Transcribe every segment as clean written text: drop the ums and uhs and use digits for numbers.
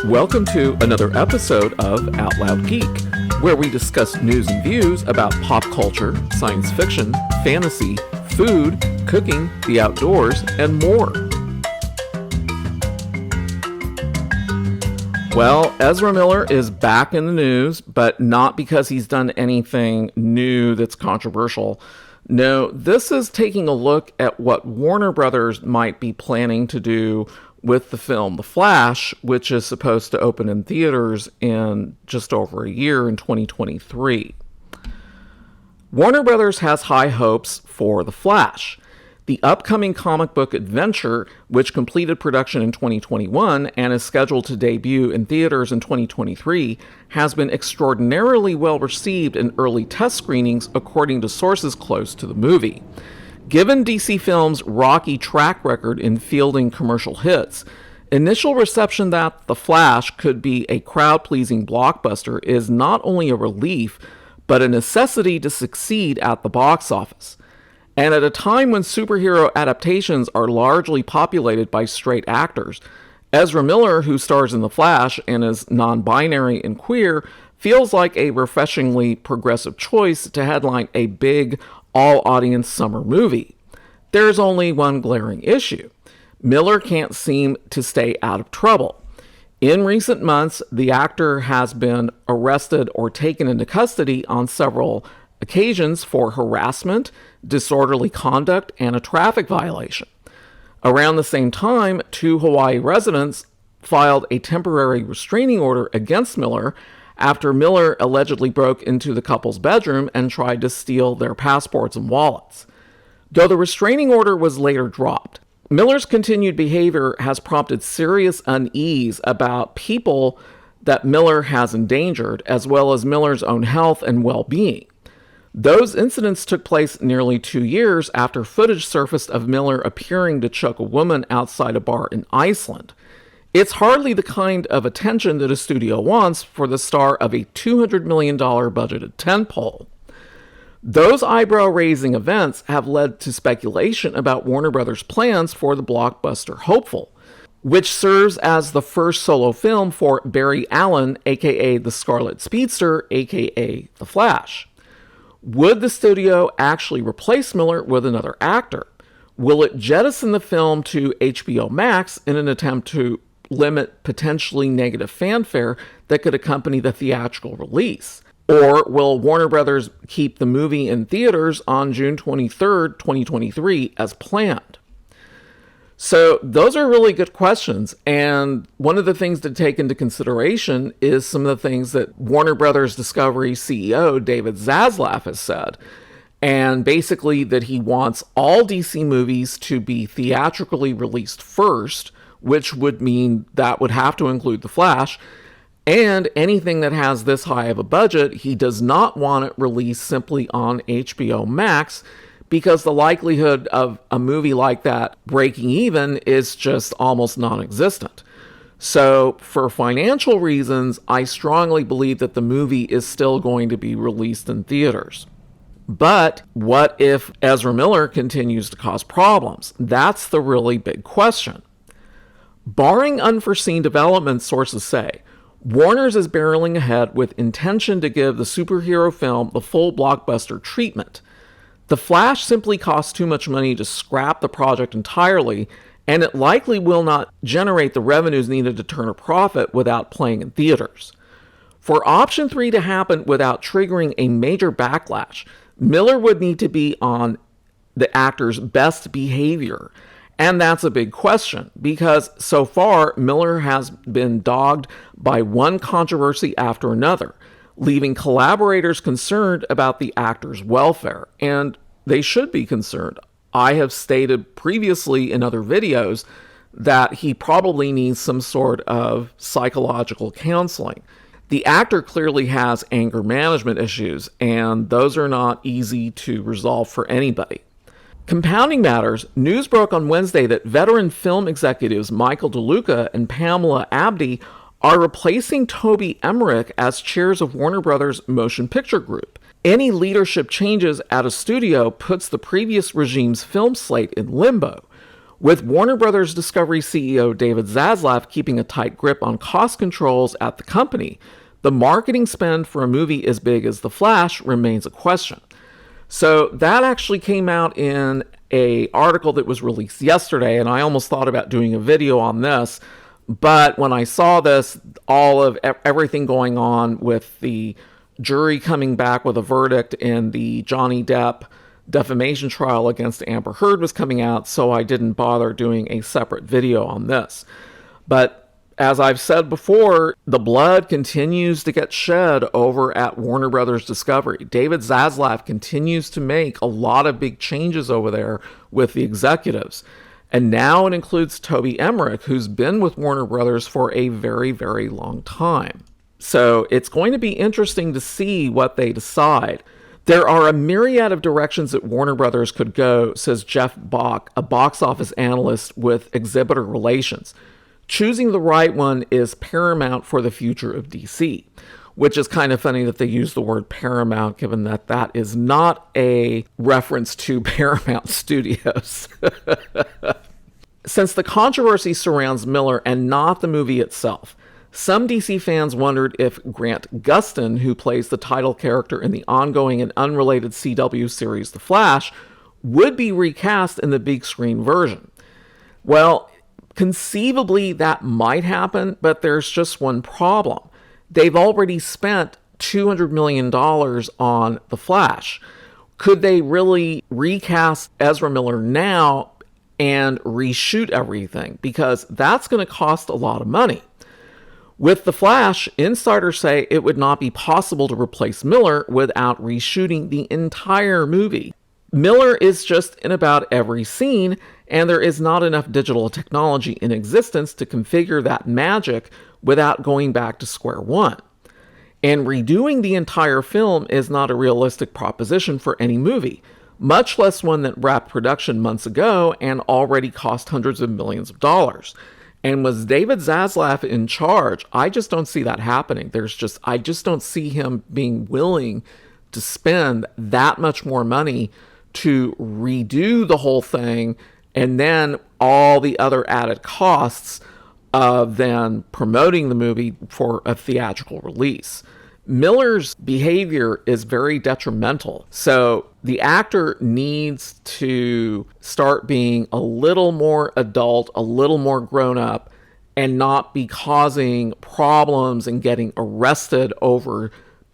Welcome to another episode of Out Loud Geek, where we discuss news and views about pop culture, science fiction, fantasy, food, cooking, the outdoors, and more. Well, Ezra Miller is back in the news, but not because he's done anything new that's controversial. No, this is taking a look at what Warner Brothers might be planning to do with the film The Flash, which is supposed to open in theaters in just over a year in 2023. Warner Brothers has high hopes for The Flash. The upcoming comic book adventure, which completed production in 2021 and is scheduled to debut in theaters in 2023, has been extraordinarily well received in early test screenings, according to sources close to the movie. Given DC Films' rocky track record in fielding commercial hits, initial reception that The Flash could be a crowd-pleasing blockbuster is not only a relief, but a necessity to succeed at the box office. And at a time when superhero adaptations are largely populated by straight actors, Ezra Miller, who stars in The Flash and is non-binary and queer, feels like a refreshingly progressive choice to headline a big, all-audience summer movie. There's only one glaring issue. Miller can't seem to stay out of trouble. In recent months, the actor has been arrested or taken into custody on several occasions for harassment, disorderly conduct, and a traffic violation. Around the same time, two Hawaii residents filed a temporary restraining order against Miller after Miller allegedly broke into the couple's bedroom and tried to steal their passports and wallets. Though the restraining order was later dropped, Miller's continued behavior has prompted serious unease about people that Miller has endangered, as well as Miller's own health and well-being. Those incidents took place nearly 2 years after footage surfaced of Miller appearing to choke a woman outside a bar in Iceland. It's hardly the kind of attention that a studio wants for the star of a $200 million budgeted tentpole. Those eyebrow-raising events have led to speculation about Warner Brothers' plans for the blockbuster hopeful, which serves as the first solo film for Barry Allen, aka the Scarlet Speedster, aka The Flash. Would the studio actually replace Miller with another actor? Will it jettison the film to HBO Max in an attempt to limit potentially negative fanfare that could accompany the theatrical release? Or will Warner Brothers keep the movie in theaters on June 23rd, 2023 as planned? So those are really good questions, and one of the things to take into consideration is some of the things that Warner Brothers Discovery CEO David Zaslav has said, and basically that he wants all DC movies to be theatrically released first, which would mean that would have to include The Flash, and anything that has this high of a budget, he does not want it released simply on HBO Max, because the likelihood of a movie like that breaking even is just almost non-existent. So, for financial reasons, I strongly believe that the movie is still going to be released in theaters. But what if Ezra Miller continues to cause problems? That's the really big question. Barring unforeseen developments, sources say, Warner's is barreling ahead with intention to give the superhero film the full blockbuster treatment. The Flash simply costs too much money to scrap the project entirely, and it likely will not generate the revenues needed to turn a profit without playing in theaters. For option 3 to happen without triggering a major backlash, Miller would need to be on the actor's best behavior. And that's a big question, because so far, Miller has been dogged by one controversy after another, leaving collaborators concerned about the actor's welfare, and they should be concerned. I have stated previously in other videos that he probably needs some sort of psychological counseling. The actor clearly has anger management issues, and those are not easy to resolve for anybody. Compounding matters, news broke on Wednesday that veteran film executives Michael DeLuca and Pamela Abdy are replacing Toby Emmerich as chairs of Warner Brothers Motion Picture Group. Any leadership changes at a studio puts the previous regime's film slate in limbo. With Warner Brothers Discovery CEO David Zaslav keeping a tight grip on cost controls at the company, the marketing spend for a movie as big as The Flash remains a question. So that actually came out in an article that was released yesterday, and I almost thought about doing a video on this. But when I saw this, all of everything going on with the jury coming back with a verdict in the Johnny Depp defamation trial against Amber Heard was coming out, so I didn't bother doing a separate video on this. But as I've said before, the blood continues to get shed over at Warner Brothers Discovery. David Zaslav continues to make a lot of big changes over there with the executives. And now it includes Toby Emmerich, who's been with Warner Brothers for a very, very long time. So it's going to be interesting to see what they decide. There are a myriad of directions that Warner Brothers could go, says Jeff Bach, a box office analyst with exhibitor relations. Choosing the right one is paramount for the future of DC, which is kind of funny that they use the word paramount, given that that is not a reference to Paramount Studios. Since the controversy surrounds Miller and not the movie itself, some DC fans wondered if Grant Gustin, who plays the title character in the ongoing and unrelated CW series The Flash, would be recast in the big screen version. Well, conceivably that might happen, but there's just one problem. They've already spent $200 million on The Flash. Could they really recast Ezra Miller now and reshoot everything? Because that's going to cost a lot of money. With The Flash, insiders say it would not be possible to replace Miller without reshooting the entire movie. Miller is just in about every scene, and there is not enough digital technology in existence to configure that magic without going back to square one. And redoing the entire film is not a realistic proposition for any movie, much less one that wrapped production months ago and already cost hundreds of millions of dollars. And was David Zaslav in charge? I just don't see that happening. I just don't see him being willing to spend that much more money to redo the whole thing, and then all the other added costs of then promoting the movie for a theatrical release. Miller's behavior is very detrimental. So the actor needs to start being a little more adult, a little more grown up, and not be causing problems and getting arrested over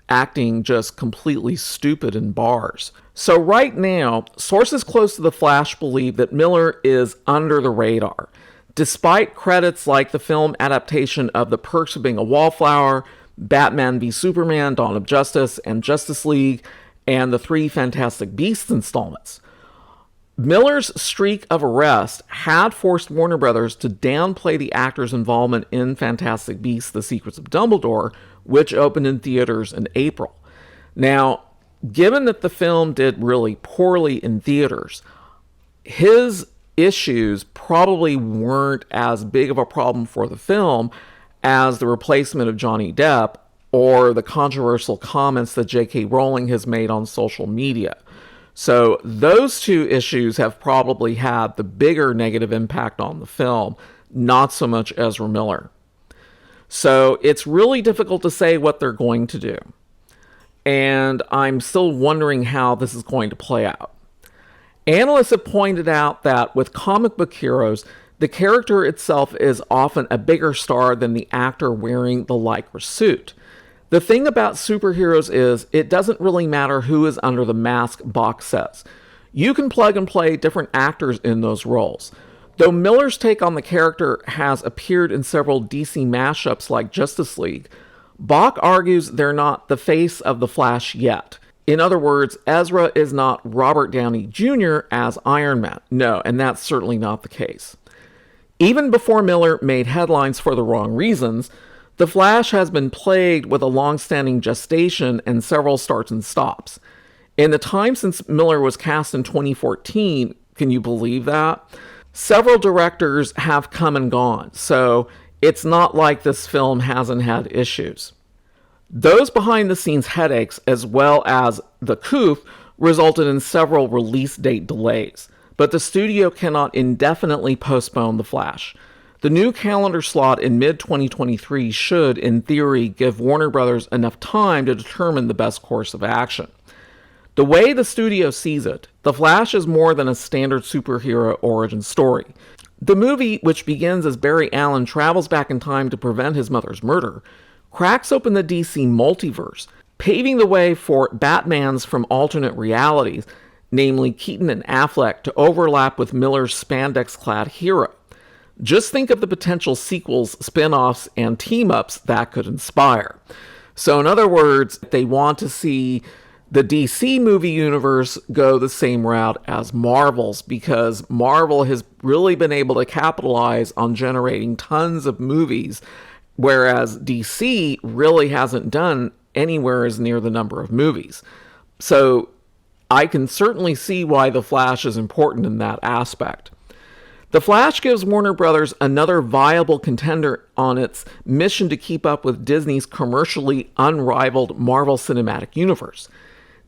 acting just completely stupid in bars. So right now, sources close to The Flash believe that Miller is under the radar. Despite credits like the film adaptation of The Perks of Being a Wallflower, Batman v Superman, Dawn of Justice, and Justice League, and the 3 Fantastic Beasts installments. Miller's streak of arrest had forced Warner Brothers to downplay the actor's involvement in Fantastic Beasts: The Secrets of Dumbledore, which opened in theaters in April. Now, given that the film did really poorly in theaters, his issues probably weren't as big of a problem for the film as the replacement of Johnny Depp or the controversial comments that J.K. Rowling has made on social media. So those two issues have probably had the bigger negative impact on the film, not so much Ezra Miller. So it's really difficult to say what they're going to do. And I'm still wondering how this is going to play out. Analysts have pointed out that with comic book heroes, the character itself is often a bigger star than the actor wearing the Lycra suit. The thing about superheroes is it doesn't really matter who is under the mask, Bach says. You can plug and play different actors in those roles. Though Miller's take on the character has appeared in several DC mashups like Justice League, Bach argues they're not the face of the Flash yet. In other words, Ezra is not Robert Downey Jr. as Iron Man. No, and that's certainly not the case. Even before Miller made headlines for the wrong reasons, The Flash has been plagued with a long-standing gestation and several starts and stops. In the time since Miller was cast in 2014, can you believe that? Several directors have come and gone, so it's not like this film hasn't had issues. Those behind-the-scenes headaches, as well as the coup, resulted in several release date delays. but the studio cannot indefinitely postpone The Flash. The new calendar slot in mid-2023 should, in theory, give Warner Brothers enough time to determine the best course of action. The way the studio sees it, The Flash is more than a standard superhero origin story. The movie, which begins as Barry Allen travels back in time to prevent his mother's murder, cracks open the DC multiverse, paving the way for Batmans from alternate realities, namely Keaton and Affleck, to overlap with Miller's spandex-clad hero. Just think of the potential sequels, spin-offs, and team-ups that could inspire. So in other words, they want to see the DC movie universe go the same route as Marvel's, because Marvel has really been able to capitalize on generating tons of movies, whereas DC really hasn't done anywhere as near the number of movies. So I can certainly see why The Flash is important in that aspect. The Flash gives Warner Brothers another viable contender on its mission to keep up with Disney's commercially unrivaled Marvel Cinematic Universe.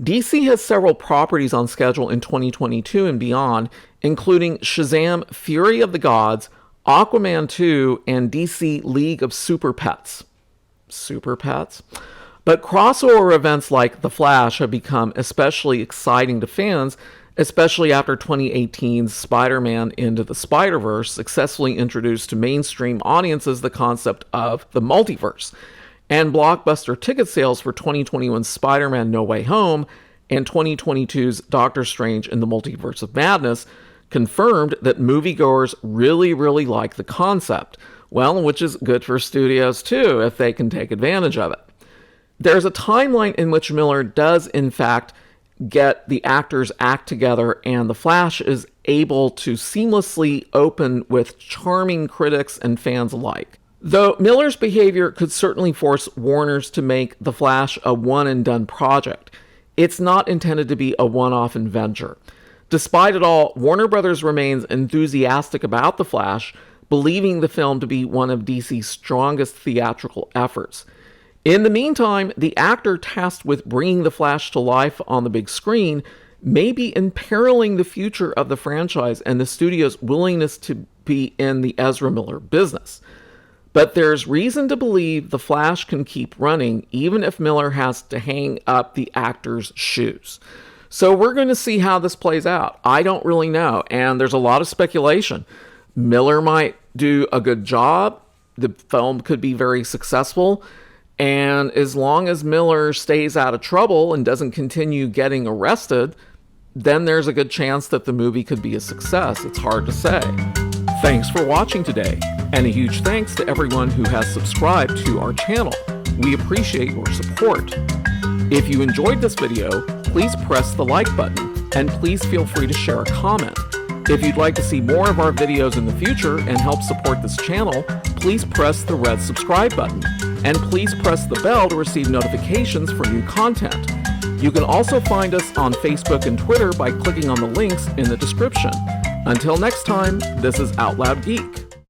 DC has several properties on schedule in 2022 and beyond, including Shazam! Fury of the Gods, Aquaman 2, and DC League of Super Pets. Super Pets? But crossover events like The Flash have become especially exciting to fans, especially after 2018's Spider-Man Into the Spider-Verse successfully introduced to mainstream audiences the concept of the multiverse. And blockbuster ticket sales for 2021's Spider-Man No Way Home and 2022's Doctor Strange in the Multiverse of Madness confirmed that moviegoers really like the concept. Well, which is good for studios too, if they can take advantage of it. There's a timeline in which Miller does, in fact, get the actors act together, and The Flash is able to seamlessly open with charming critics and fans alike. Though Miller's behavior could certainly force Warner's to make The Flash a one-and-done project, it's not intended to be a one-off adventure. Despite it all, Warner Brothers remains enthusiastic about The Flash, believing the film to be one of DC's strongest theatrical efforts. In the meantime, the actor tasked with bringing The Flash to life on the big screen may be imperiling the future of the franchise and the studio's willingness to be in the Ezra Miller business. But there's reason to believe The Flash can keep running, even if Miller has to hang up the actor's shoes. So we're going to see how this plays out. I don't really know, and there's a lot of speculation. Miller might do a good job. The film could be very successful. And as long as Miller stays out of trouble and doesn't continue getting arrested, then there's a good chance that the movie could be a success. It's hard to say. Thanks for watching today, and a huge thanks to everyone who has subscribed to our channel. We appreciate your support. If you enjoyed this video, please press the like button, and please feel free to share a comment. If you'd like to see more of our videos in the future and help support this channel, please press the red subscribe button, and please press the bell to receive notifications for new content. You can also find us on Facebook and Twitter by clicking on the links in the description. Until next time, this is Out Loud Geek.